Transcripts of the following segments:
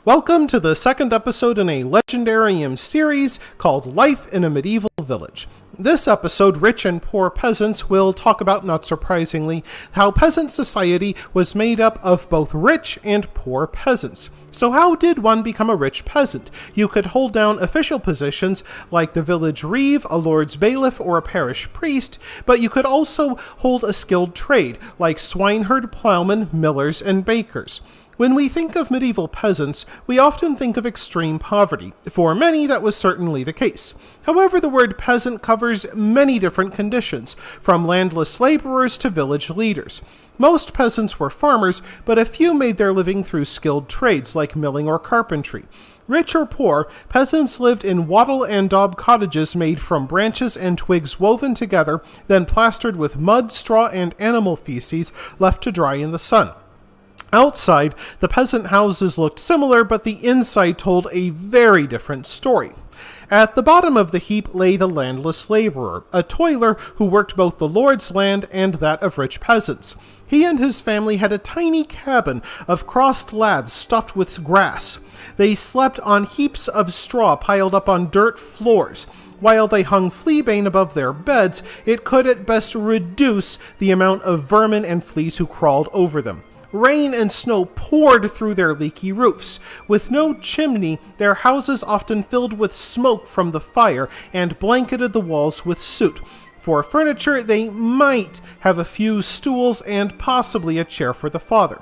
Welcome to the second episode in a Legendarium series called Life in a Medieval Village. This episode, Rich and Poor Peasants, will talk about, not surprisingly, how Peasant Society was made up of both rich and poor peasants. So how did one become a rich peasant? You could hold down official positions like the Village Reeve, a Lord's Bailiff, or a Parish Priest, but you could also hold a skilled trade like swineherd, plowmen, millers, and bakers. When we think of medieval peasants, we often think of extreme poverty. For many, that was certainly the case. However, the word peasant covers many different conditions, from landless laborers to village leaders. Most peasants were farmers, but a few made their living through skilled trades like milling or carpentry. Rich or poor, peasants lived in wattle and daub cottages made from branches and twigs woven together, then plastered with mud, straw, and animal feces left to dry in the sun. Outside, the peasant houses looked similar, but the inside told a very different story. At the bottom of the heap lay the landless laborer, a toiler who worked both the Lord's land and that of rich peasants. He and his family had a tiny cabin of crossed laths stuffed with grass. They slept on heaps of straw piled up on dirt floors. While they hung fleabane above their beds, it could at best reduce the amount of vermin and fleas who crawled over them. Rain and snow poured through their leaky roofs. With no chimney, their houses often filled with smoke from the fire and blanketed the walls with soot. For furniture, they might have a few stools and possibly a chair for the father.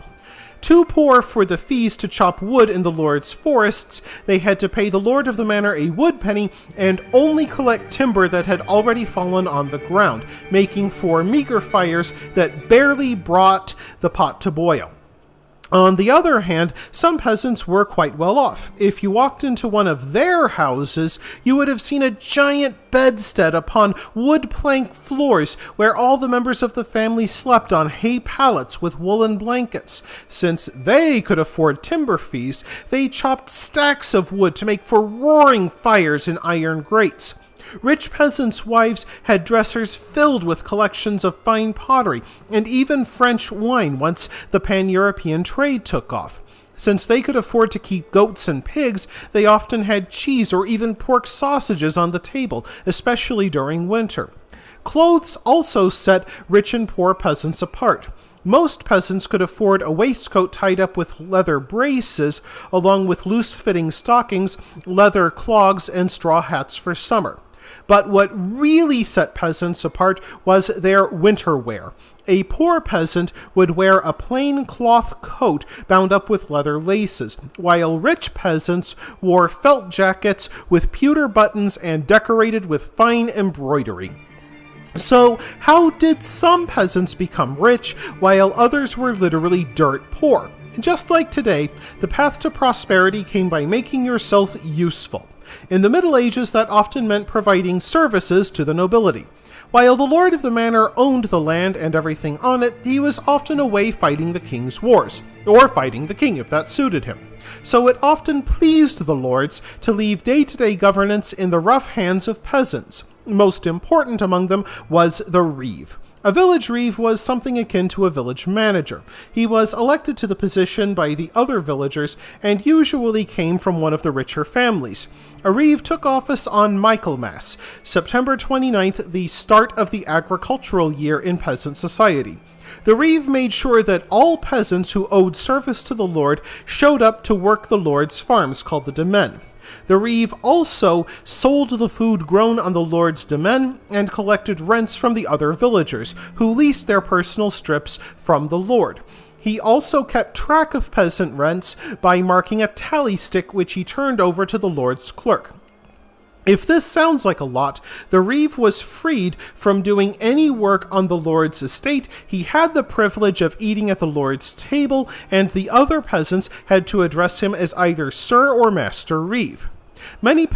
Too poor for the fees to chop wood in the Lord's forests, they had to pay the Lord of the Manor a wood penny and only collect timber that had already fallen on the ground, making for meager fires that barely brought the pot to boil. On the other hand, some peasants were quite well off. If you walked into one of their houses, you would have seen a giant bedstead upon wood plank floors where all the members of the family slept on hay pallets with woolen blankets. Since they could afford timber fees, they chopped stacks of wood to make for roaring fires in iron grates. Rich peasants' wives had dressers filled with collections of fine pottery and even French wine once the pan-European trade took off. Since they could afford to keep goats and pigs, they often had cheese or even pork sausages on the table, especially during winter. Clothes also set rich and poor peasants apart. Most peasants could afford a waistcoat tied up with leather braces, along with loose-fitting stockings, leather clogs, and straw hats for summer. But what really set peasants apart was their winter wear. A poor peasant would wear a plain cloth coat bound up with leather laces, while rich peasants wore felt jackets with pewter buttons and decorated with fine embroidery. So, how did some peasants become rich, while others were literally dirt poor? Just like today, the path to prosperity came by making yourself useful. In the Middle Ages, that often meant providing services to the nobility. While the Lord of the Manor owned the land and everything on it, he was often away fighting the king's wars, or fighting the king if that suited him. So it often pleased the lords to leave day-to-day governance in the rough hands of peasants. Most important among them was the reeve. A village reeve was something akin to a village manager. He was elected to the position by the other villagers and usually came from one of the richer families. A reeve took office on Michaelmas, September 29th, the start of the agricultural year in Peasant Society. The reeve made sure that all peasants who owed service to the Lord showed up to work the Lord's farms, called the demesne. The reeve also sold the food grown on the Lord's demesne and collected rents from the other villagers, who leased their personal strips from the Lord. He also kept track of peasant rents by marking a tally stick which he turned over to the Lord's clerk. If this sounds like a lot, the reeve was freed from doing any work on the Lord's estate. He had the privilege of eating at the Lord's table, and the other peasants had to address him as either Sir or Master Reeve. Many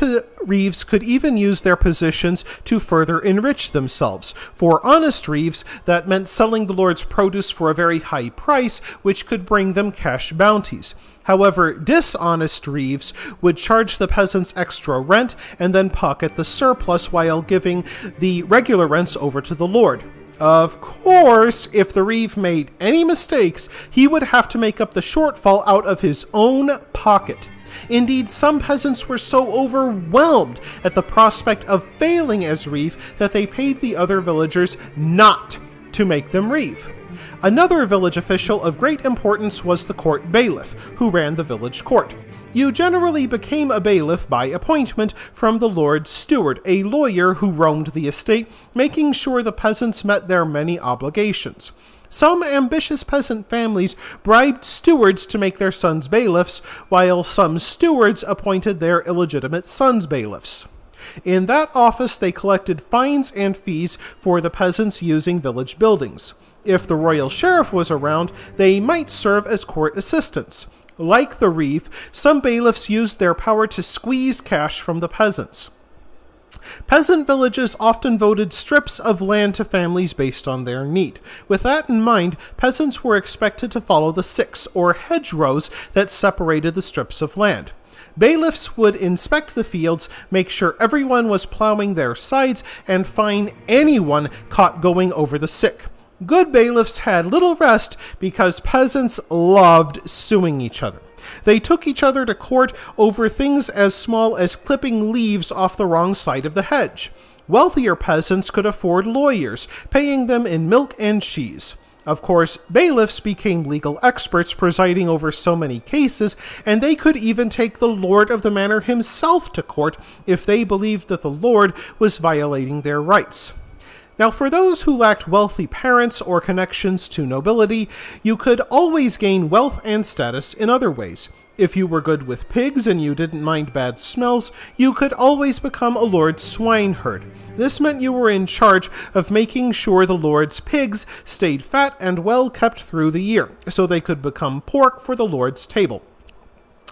reeves could even use their positions to further enrich themselves. For honest reeves, that meant selling the Lord's produce for a very high price, which could bring them cash bounties. However, dishonest reeves would charge the peasants extra rent and then pocket the surplus while giving the regular rents over to the Lord. Of course, if the reeve made any mistakes, he would have to make up the shortfall out of his own pocket. Indeed, some peasants were so overwhelmed at the prospect of failing as reeve that they paid the other villagers not to make them reeve. Another village official of great importance was the court bailiff, who ran the village court. You generally became a bailiff by appointment from the Lord Steward, a lawyer who roamed the estate, making sure the peasants met their many obligations. Some ambitious peasant families bribed stewards to make their sons bailiffs, while some stewards appointed their illegitimate sons bailiffs. In that office, they collected fines and fees for the peasants using village buildings. If the royal sheriff was around, they might serve as court assistants. Like the reeve, some bailiffs used their power to squeeze cash from the peasants. Peasant villages often voted strips of land to families based on their need. With that in mind, peasants were expected to follow the six, or hedgerows, that separated the strips of land. Bailiffs would inspect the fields, make sure everyone was plowing their sides, and fine anyone caught going over the sick. Good bailiffs had little rest because peasants loved suing each other. They took each other to court over things as small as clipping leaves off the wrong side of the hedge. Wealthier peasants could afford lawyers, paying them in milk and cheese. Of course, bailiffs became legal experts presiding over so many cases, and they could even take the lord of the manor himself to court if they believed that the lord was violating their rights. Now, for those who lacked wealthy parents or connections to nobility, you could always gain wealth and status in other ways. If you were good with pigs and you didn't mind bad smells, you could always become a lord's swineherd. This meant you were in charge of making sure the lord's pigs stayed fat and well kept through the year, so they could become pork for the lord's table.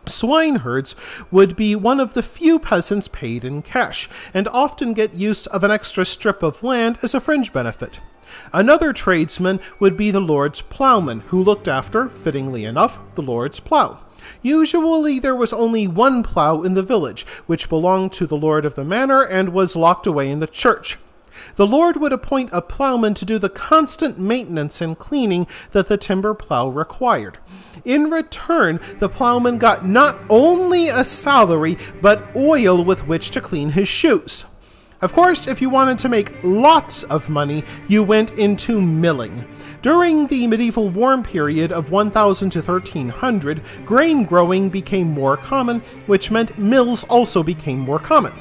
Swineherds would be one of the few peasants paid in cash, and often get use of an extra strip of land as a fringe benefit. Another tradesman would be the Lord's plowman, who looked after, fittingly enough, the Lord's plow. Usually there was only one plow in the village, which belonged to the lord of the manor and was locked away in the church. The lord would appoint a plowman to do the constant maintenance and cleaning that the timber plow required. In return, the plowman got not only a salary, but oil with which to clean his shoes. Of course, if you wanted to make lots of money, you went into milling. During the medieval warm period of 1000 to 1300, grain growing became more common, which meant mills also became more common.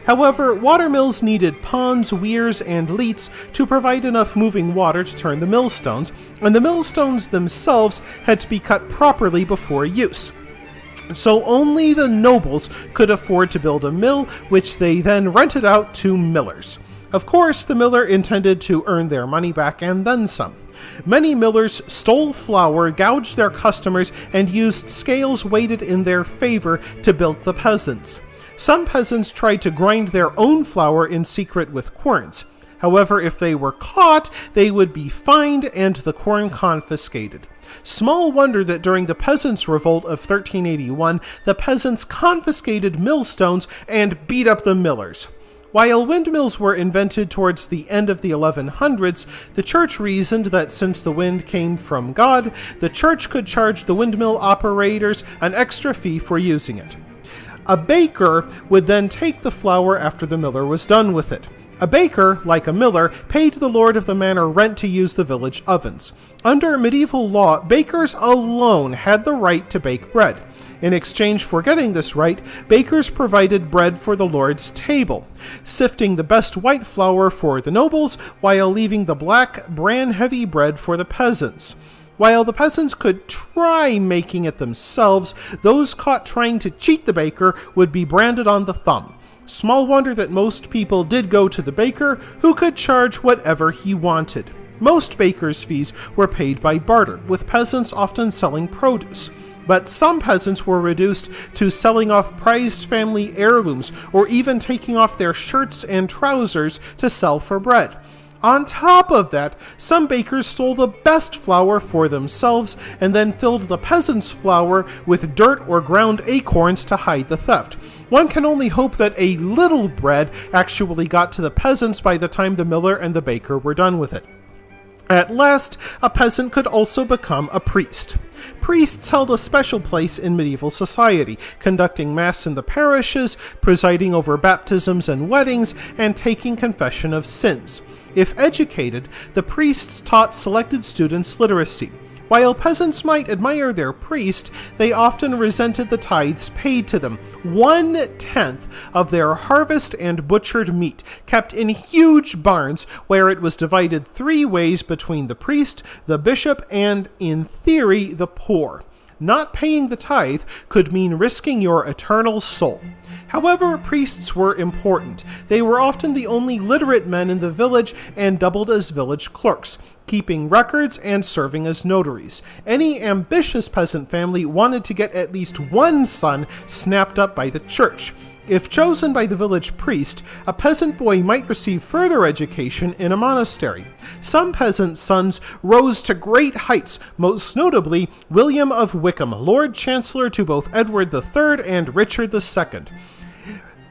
However, watermills needed ponds, weirs, and leats to provide enough moving water to turn the millstones, and the millstones themselves had to be cut properly before use. So only the nobles could afford to build a mill, which they then rented out to millers. Of course, the miller intended to earn their money back and then some. Many millers stole flour, gouged their customers, and used scales weighted in their favor to bilk the peasants. Some peasants tried to grind their own flour in secret with querns. However, if they were caught, they would be fined and the corn confiscated. Small wonder that during the Peasants' Revolt of 1381, the peasants confiscated millstones and beat up the millers. While windmills were invented towards the end of the 1100s, the church reasoned that since the wind came from God, the church could charge the windmill operators an extra fee for using it. A baker would then take the flour after the miller was done with it. A baker, like a miller, paid the lord of the manor rent to use the village ovens. Under medieval law, bakers alone had the right to bake bread. In exchange for getting this right, bakers provided bread for the lord's table, sifting the best white flour for the nobles while leaving the black, bran-heavy bread for the peasants. While the peasants could try making it themselves, those caught trying to cheat the baker would be branded on the thumb. Small wonder that most people did go to the baker, who could charge whatever he wanted. Most bakers' fees were paid by barter, with peasants often selling produce. But some peasants were reduced to selling off prized family heirlooms, or even taking off their shirts and trousers to sell for bread. On top of that, some bakers stole the best flour for themselves and then filled the peasants' flour with dirt or ground acorns to hide the theft. One can only hope that a little bread actually got to the peasants by the time the miller and the baker were done with it. At last, a peasant could also become a priest. Priests held a special place in medieval society, conducting mass in the parishes, presiding over baptisms and weddings, and taking confession of sins. If educated, the priests taught selected students literacy. While peasants might admire their priest, they often resented the tithes paid to them, 1/10 of their harvest and butchered meat, kept in huge barns where it was divided 3 ways between the priest, the bishop, and, in theory, the poor. Not paying the tithe could mean risking your eternal soul. However, priests were important. They were often the only literate men in the village and doubled as village clerks, keeping records and serving as notaries. Any ambitious peasant family wanted to get at least one son snapped up by the church. If chosen by the village priest, a peasant boy might receive further education in a monastery. Some peasant sons rose to great heights, most notably William of Wykeham, Lord Chancellor to both Edward III and Richard II.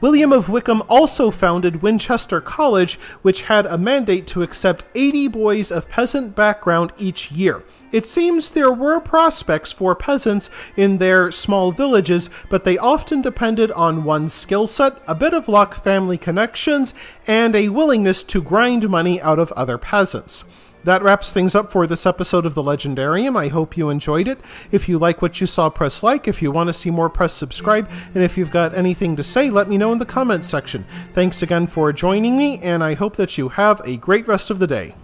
William of Wykeham also founded Winchester College, which had a mandate to accept 80 boys of peasant background each year. It seems there were prospects for peasants in their small villages, but they often depended on one's skill set, a bit of luck, family connections, and a willingness to grind money out of other peasants. That wraps things up for this episode of The Legendarium. I hope you enjoyed it. If you like what you saw, press like. If you want to see more, press subscribe. And if you've got anything to say, let me know in the comments section. Thanks again for joining me, and I hope that you have a great rest of the day.